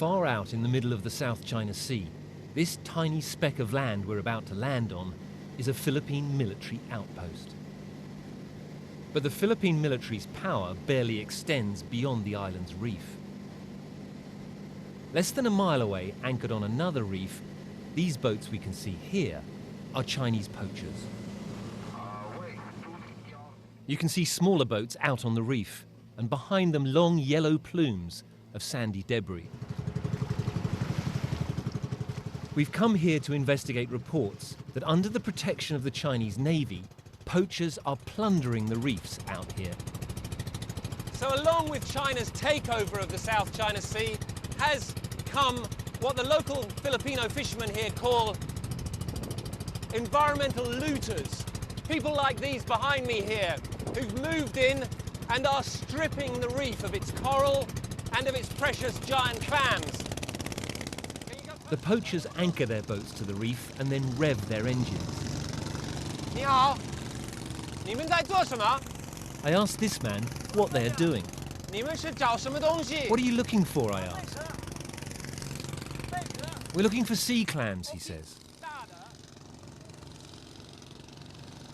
Far out in the middle of the South China Sea, this tiny speck of land we're about to land on is a Philippine military outpost. But the Philippine military's power barely extends beyond the island's reef. Less than a mile away, anchored on another reef, these boats we can see here are Chinese poachers. You can see smaller boats out on the reef, and behind them long yellow plumes of sandy debris. We've come here to investigate reports that under the protection of the Chinese Navy, poachers are plundering the reefs out here. So along with China's takeover of the South China Sea has come what the local Filipino fishermen here call environmental looters. People like these behind me here who've moved in and are stripping the reef of its coral and of its precious giant clams. The poachers anchor their boats to the reef and then rev their engines. 你好，你们在做什么？ I asked this man what they're doing. 你们是找什么东西？ What are you looking for, I asked. We're looking for sea clams, he says.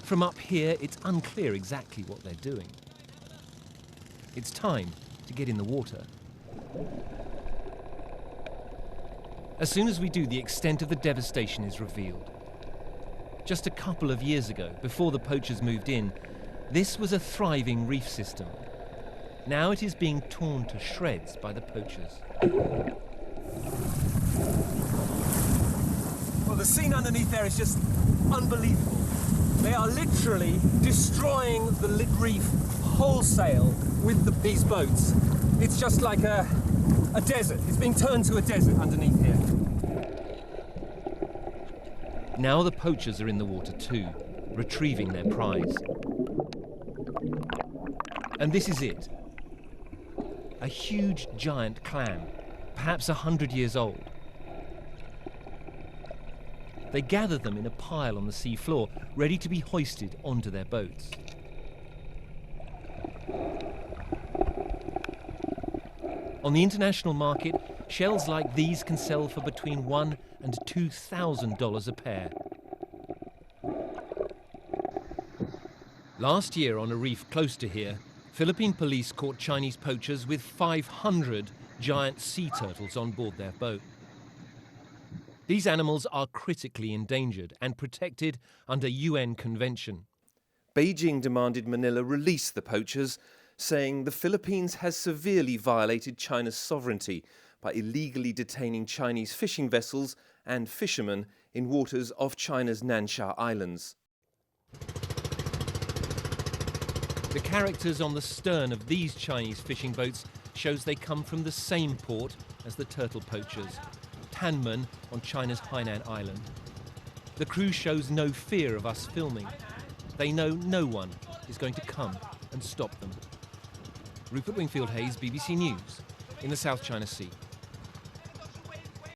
From up here, it's unclear exactly what they're doing. It's time to get in the water. As soon as we do, the extent of the devastation is revealed. Just a couple of years ago, before the poachers moved in, this was a thriving reef system. Now it is being torn to shreds by the poachers. Well, the scene underneath there is just unbelievable. They are literally destroying the reef wholesale with these boats. It's just like a desert. It's being turned to a desert underneath here. Now the poachers are in the water too, retrieving their prize. And this is it. A huge giant clam, perhaps 100 years old. They gather them in a pile on the sea floor, ready to be hoisted onto their boats. On the international market, shells like these can sell for between $1,000 and $2,000 a pair. Last year on a reef close to here, Philippine police caught Chinese poachers with 500 giant sea turtles on board their boat. These animals are critically endangered and protected under UN convention. Beijing demanded Manila release the poachers, saying the Philippines has severely violated China's sovereignty by illegally detaining Chinese fishing vessels and fishermen in waters off China's Nansha Islands. The characters on the stern of these Chinese fishing boats shows they come from the same port as the turtle poachers, Tanmen on China's Hainan Island. The crew shows no fear of us filming. They know no one is going to come and stop them. Rupert Wingfield-Hayes, BBC News, in the South China Sea.